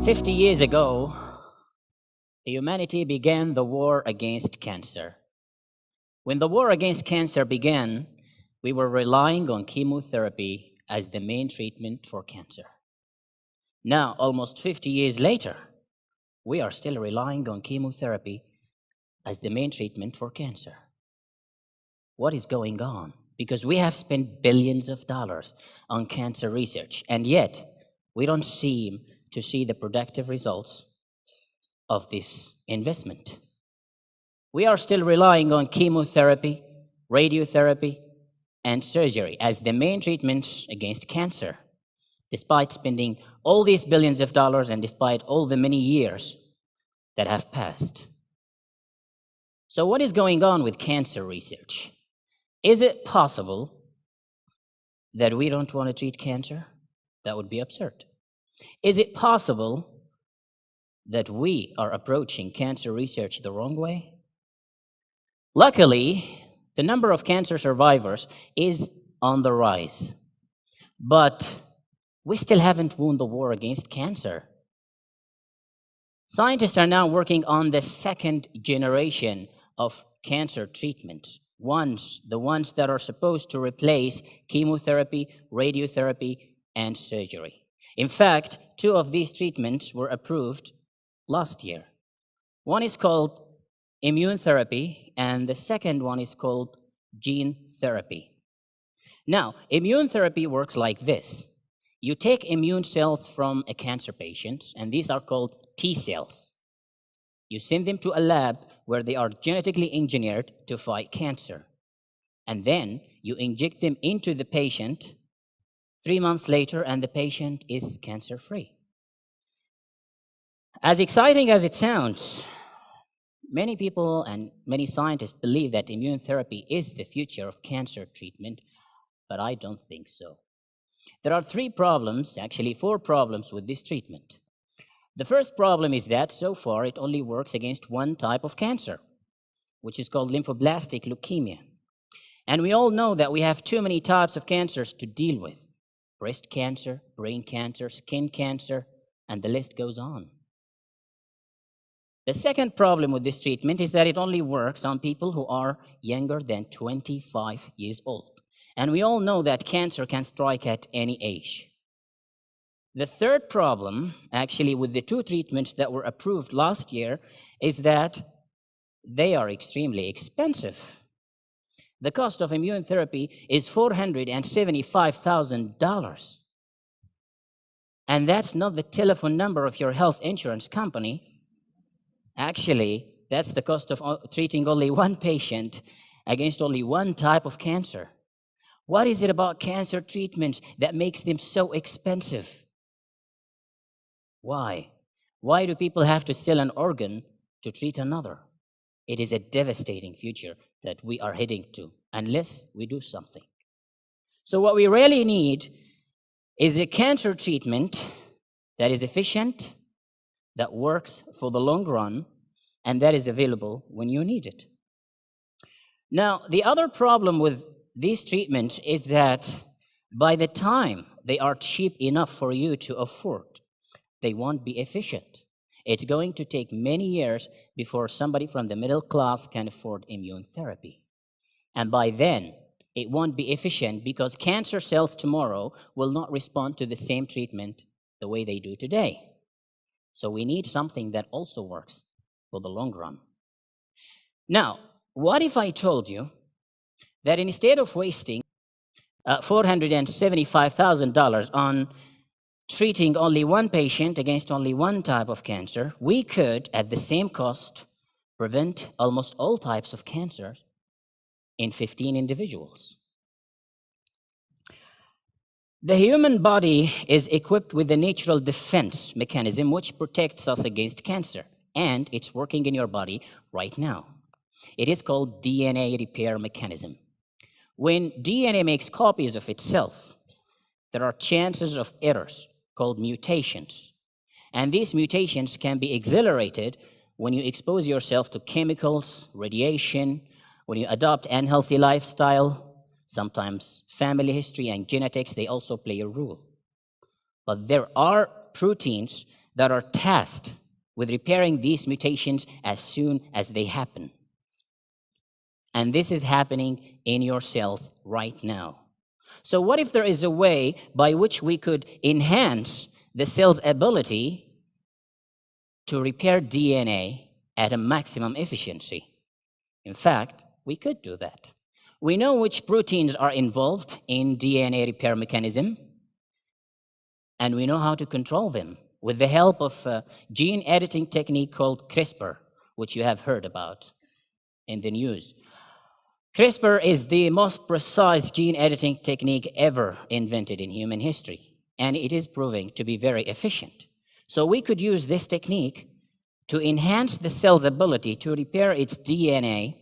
50 years ago, humanity began the war against cancer. When the war against cancer began, we were relying on chemotherapy as the main treatment for cancer. Now, almost 50 years later, we are still relying on chemotherapy as the main treatment for cancer. What is going on? Because we have spent billions of dollars on cancer research, and yet we don't seem to see the productive results of this investment. We are still relying on chemotherapy, radiotherapy, and surgery as the main treatments against cancer, despite spending all these billions of dollars and despite all the many years that have passed. So what is going on with cancer research? Is it possible that we don't want to treat cancer? That would be absurd. Is it possible that we are approaching cancer research the wrong way? Luckily, the number of cancer survivors is on the rise, but we still haven't won the war against cancer. Scientists are now working on the second generation of cancer treatments, the ones that are supposed to replace chemotherapy, radiotherapy, and surgery. In fact, 2 of these treatments were approved last year. One is called immune therapy, and the second one is called gene therapy. Now, immune therapy works like this. You take immune cells from a cancer patient, and these are called T cells. You send them to a lab where they are genetically engineered to fight cancer. And then you inject them into the patient 3 months later, and the patient is cancer-free. As exciting as it sounds, many people and many scientists believe that immune therapy is the future of cancer treatment, but I don't think so. There are 4 problems with this treatment. The first problem is that so far it only works against one type of cancer, which is called lymphoblastic leukemia. And we all know that we have too many types of cancers to deal with: breast cancer, brain cancer, skin cancer, and the list goes on. The second problem with this treatment is that it only works on people who are younger than 25 years old. And we all know that cancer can strike at any age. The third problem, actually, with the 2 treatments that were approved last year, is that they are extremely expensive. The cost of immune therapy is $475,000. And that's not the telephone number of your health insurance company. Actually, that's the cost of treating only one patient against only one type of cancer. What is it about cancer treatments that makes them so expensive? Why? Why do people have to sell an organ to treat another? It is a devastating future that we are heading to unless we do something. So what we really need is a cancer treatment that is efficient, that works for the long run, and that is available when you need it. Now, the other problem with these treatments is that by the time they are cheap enough for you to afford, they won't be efficient. It's going to take many years before somebody from the middle class can afford immune therapy. And by then, it won't be efficient because cancer cells tomorrow will not respond to the same treatment the way they do today. So we need something that also works for the long run. Now, what if I told you that instead of wasting $475,000 on treating only one patient against only one type of cancer, we could, at the same cost, prevent almost all types of cancers in 15 individuals? The human body is equipped with a natural defense mechanism which protects us against cancer, and it's working in your body right now. It is called DNA repair mechanism. When DNA makes copies of itself, there are chances of errors called mutations. And these mutations can be accelerated when you expose yourself to chemicals, radiation, when you adopt an unhealthy lifestyle. Sometimes family history and genetics, they also play a role. But there are proteins that are tasked with repairing these mutations as soon as they happen. And this is happening in your cells right now. So what if there is a way by which we could enhance the cell's ability to repair DNA at a maximum efficiency? In fact, we could do that. We know which proteins are involved in DNA repair mechanism, and we know how to control them with the help of a gene editing technique called CRISPR, which you have heard about in the news. CRISPR is the most precise gene editing technique ever invented in human history, and it is proving to be very efficient. So we could use this technique to enhance the cell's ability to repair its DNA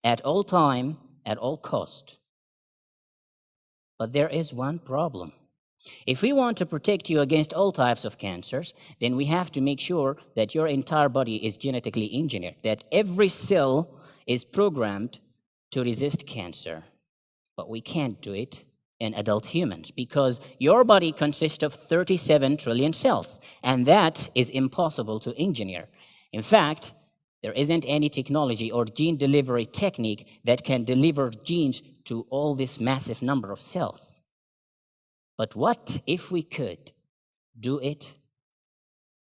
at all time, at all cost. But there is one problem. If we want to protect you against all types of cancers, then we have to make sure that your entire body is genetically engineered, that every cell is programmed to resist cancer. But we can't do it in adult humans because your body consists of 37 trillion cells, and that is impossible to engineer. In fact, there isn't any technology or gene delivery technique that can deliver genes to all this massive number of cells. But what if we could do it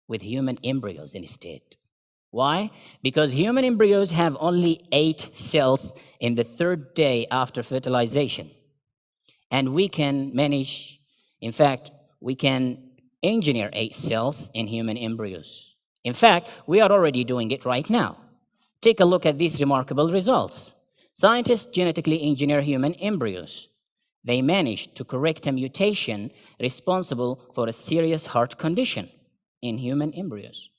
with human embryos instead? Why? Because human embryos have only 8 cells in the 3rd day after fertilization. And we can manage, in fact, we can engineer 8 cells in human embryos. In fact, we are already doing it right now. Take a look at these remarkable results. Scientists genetically engineer human embryos. They managed to correct a mutation responsible for a serious heart condition in human embryos.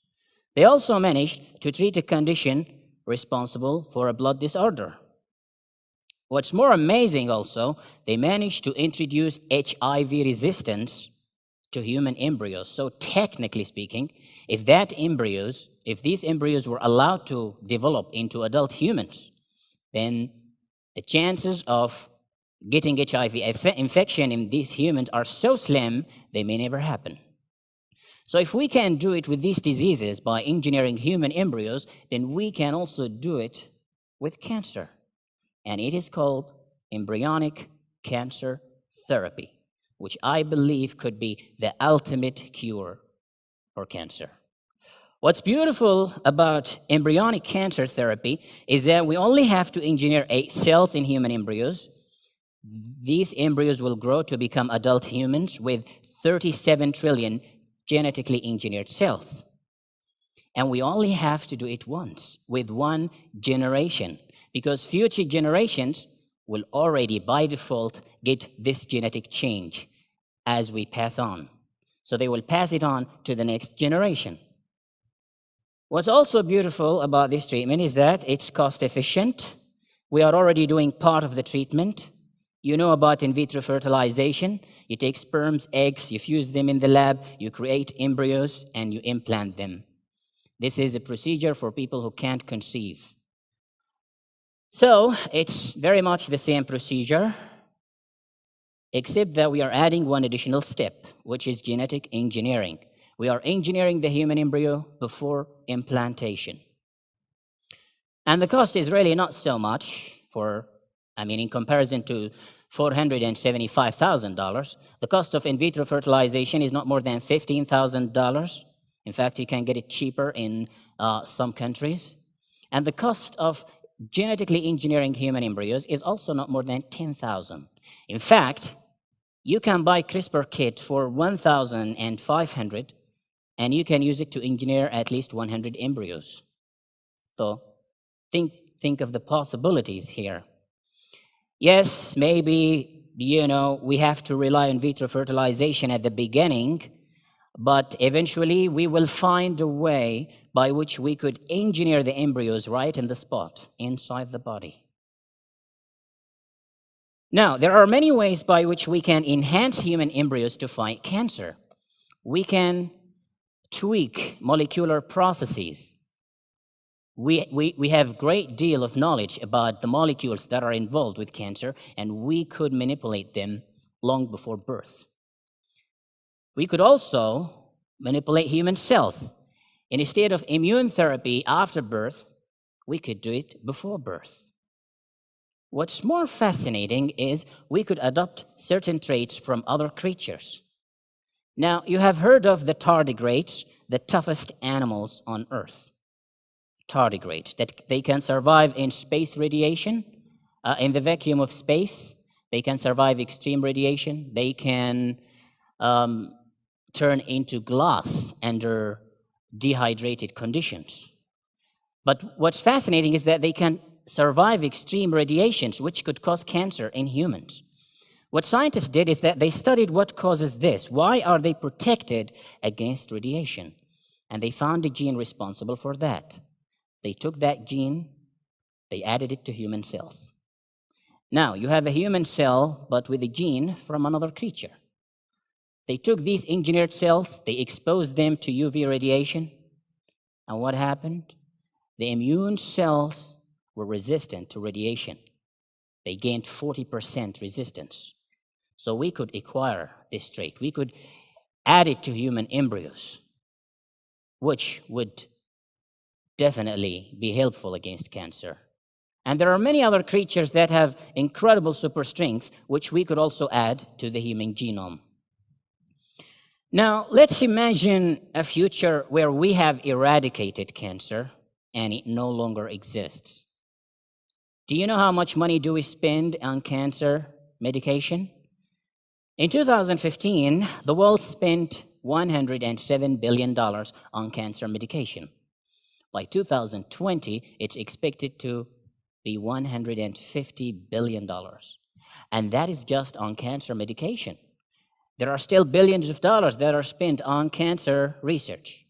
They also managed to treat a condition responsible for a blood disorder. What's more amazing also, they managed to introduce HIV resistance to human embryos. So technically speaking, if these embryos were allowed to develop into adult humans, then the chances of getting HIV infection in these humans are so slim, they may never happen. So if we can do it with these diseases by engineering human embryos, then we can also do it with cancer. And it is called embryonic cancer therapy, which I believe could be the ultimate cure for cancer. What's beautiful about embryonic cancer therapy is that we only have to engineer 8 cells in human embryos. These embryos will grow to become adult humans with 37 trillion genetically engineered cells. And we only have to do it once, with one generation, because future generations will already, by default, get this genetic change as we pass on. So they will pass it on to the next generation. What's also beautiful about this treatment is that it's cost efficient. We are already doing part of the treatment. You know about in vitro fertilization. You take sperms, eggs, you fuse them in the lab, you create embryos, and you implant them. This is a procedure for people who can't conceive. So it's very much the same procedure, except that we are adding one additional step, which is genetic engineering. We are engineering the human embryo before implantation. And the cost is really not so much in comparison to $475,000. The cost of in vitro fertilization is not more than $15,000. In fact, you can get it cheaper in some countries. And the cost of genetically engineering human embryos is also not more than $10,000. In fact, you can buy CRISPR kit for $1,500, and you can use it to engineer at least 100 embryos. So think of the possibilities here. Yes, maybe, we have to rely on in vitro fertilization at the beginning, but eventually we will find a way by which we could engineer the embryos right in the spot, inside the body. Now, there are many ways by which we can enhance human embryos to fight cancer. We can tweak molecular processes. We have a great deal of knowledge about the molecules that are involved with cancer, and we could manipulate them long before birth. We could also manipulate human cells. Instead of immune therapy after birth, we could do it before birth. What's more fascinating is we could adopt certain traits from other creatures. Now, you have heard of the tardigrades, the toughest animals on Earth. Tardigrades, that they can survive in space radiation, in the vacuum of space. They can survive extreme radiation. They can turn into glass under dehydrated conditions. But what's fascinating is that they can survive extreme radiations, which could cause cancer in humans. What scientists did is that they studied what causes this. Why are they protected against radiation? And they found a gene responsible for that. They took that gene, they added it to human cells. Now, you have a human cell, but with a gene from another creature. They took these engineered cells, they exposed them to UV radiation, and what happened? The immune cells were resistant to radiation. They gained 40% resistance. So we could acquire this trait. We could add it to human embryos, which would definitely be helpful against cancer. And there are many other creatures that have incredible super strength, which we could also add to the human genome. Now, let's imagine a future where we have eradicated cancer and it no longer exists. Do you know how much money do we spend on cancer medication? In 2015, the world spent $107 billion on cancer medication. By 2020, it's expected to be $150 billion. And that is just on cancer medication. There are still billions of dollars that are spent on cancer research.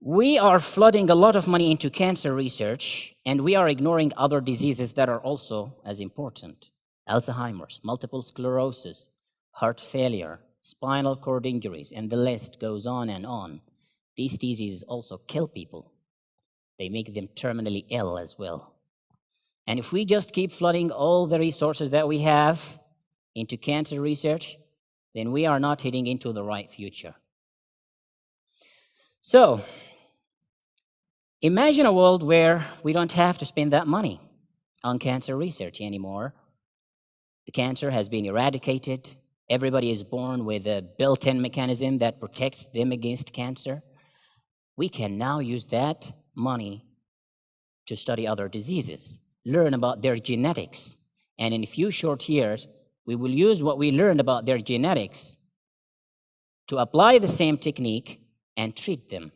We are flooding a lot of money into cancer research, and we are ignoring other diseases that are also as important. Alzheimer's, multiple sclerosis, heart failure, spinal cord injuries, and the list goes on and on. These diseases also kill people. They make them terminally ill as well. And if we just keep flooding all the resources that we have into cancer research, then we are not heading into the right future. So, imagine a world where we don't have to spend that money on cancer research anymore. The cancer has been eradicated. Everybody is born with a built-in mechanism that protects them against cancer. We can now use that money to study other diseases, learn about their genetics, and in a few short years, we will use what we learned about their genetics to apply the same technique and treat them.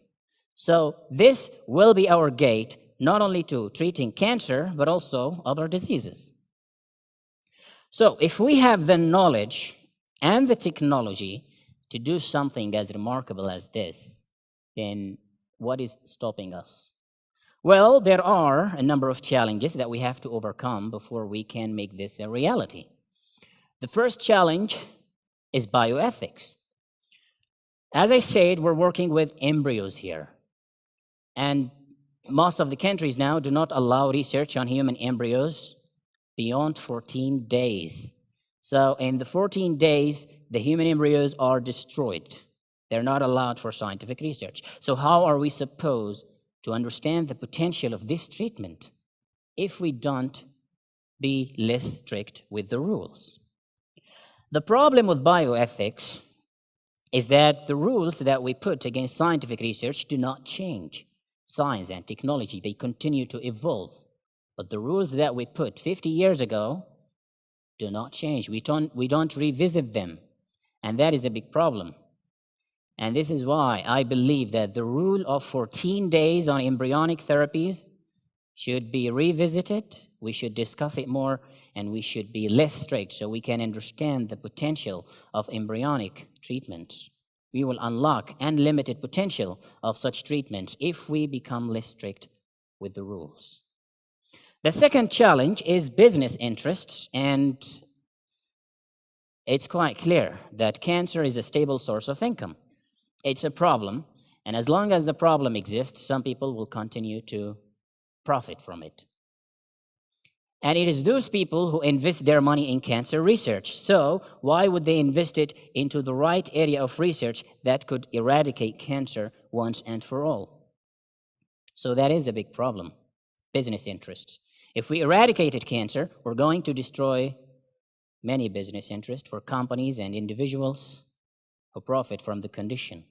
So this will be our gate, not only to treating cancer, but also other diseases. So if we have the knowledge and the technology to do something as remarkable as this, then what is stopping us? Well, there are a number of challenges that we have to overcome before we can make this a reality. The first challenge is bioethics. As I said, we're working with embryos here. And most of the countries now do not allow research on human embryos beyond 14 days. So in the 14 days, the human embryos are destroyed. They're not allowed for scientific research. So how are we supposed to understand the potential of this treatment if we don't be less strict with the rules? The problem with bioethics is that the rules that we put against scientific research do not change. Science and technology, they continue to evolve. But the rules that we put 50 years ago do not change. We don't revisit them. And that is a big problem. And this is why I believe that the rule of 14 days on embryonic therapies should be revisited. We should discuss it more, and we should be less strict so we can understand the potential of embryonic treatments. We will unlock unlimited potential of such treatments if we become less strict with the rules. The second challenge is business interests, and it's quite clear that cancer is a stable source of income. It's a problem, and as long as the problem exists, some people will continue to profit from it. And it is those people who invest their money in cancer research. So why would they invest it into the right area of research that could eradicate cancer once and for all? So that is a big problem, business interests. If we eradicated cancer, we're going to destroy many business interests for companies and individuals who profit from the condition.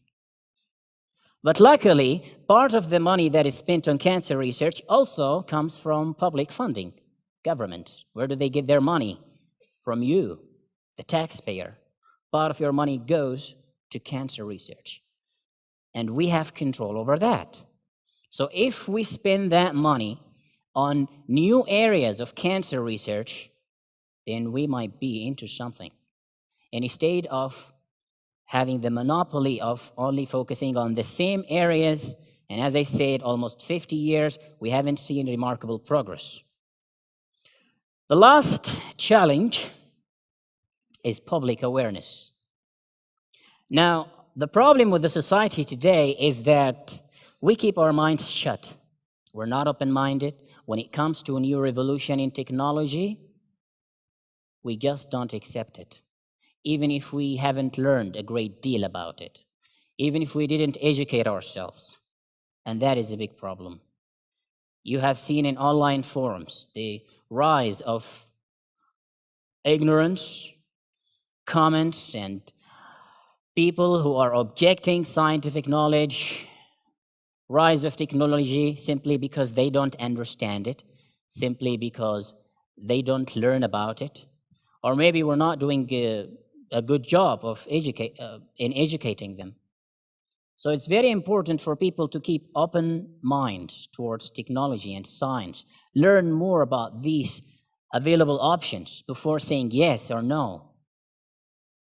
But luckily, part of the money that is spent on cancer research also comes from public funding. Government, where do they get their money? From you, the taxpayer. Part of your money goes to cancer research. And we have control over that. So if we spend that money on new areas of cancer research, then we might be into something. Instead of having the monopoly of only focusing on the same areas, and as I said, almost 50 years, we haven't seen remarkable progress. The last challenge is public awareness. Now, the problem with the society today is that we keep our minds shut. We're not open-minded. When it comes to a new revolution in technology, we just don't accept it, even if we haven't learned a great deal about it, even if we didn't educate ourselves. And that is a big problem. You have seen in online forums the rise of ignorance, comments, and people who are objecting scientific knowledge, rise of technology simply because they don't understand it, simply because they don't learn about it, or maybe we're not doing a good job of in educating them. So it's very important for people to keep open minds towards technology and science, learn more about these available options before saying yes or no.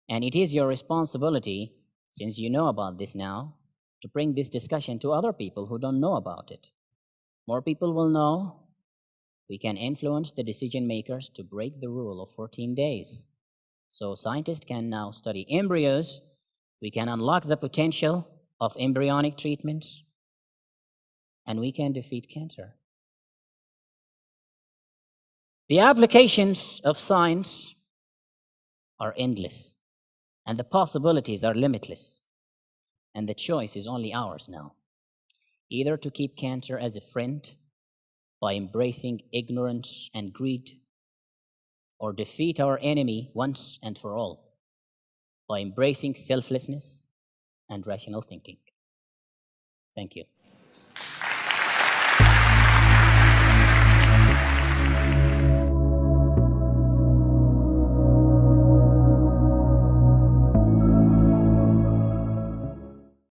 And it is your responsibility, since you know about this now, to bring this discussion to other people who don't know about it. More people will know. We can influence the decision makers to break the rule of 14 days. So scientists can now study embryos. We can unlock the potential of embryonic treatments, and we can defeat cancer. The applications of science are endless, and the possibilities are limitless, and the choice is only ours now. Either to keep cancer as a friend by embracing ignorance and greed, or defeat our enemy once and for all by embracing selflessness and rational thinking. Thank you.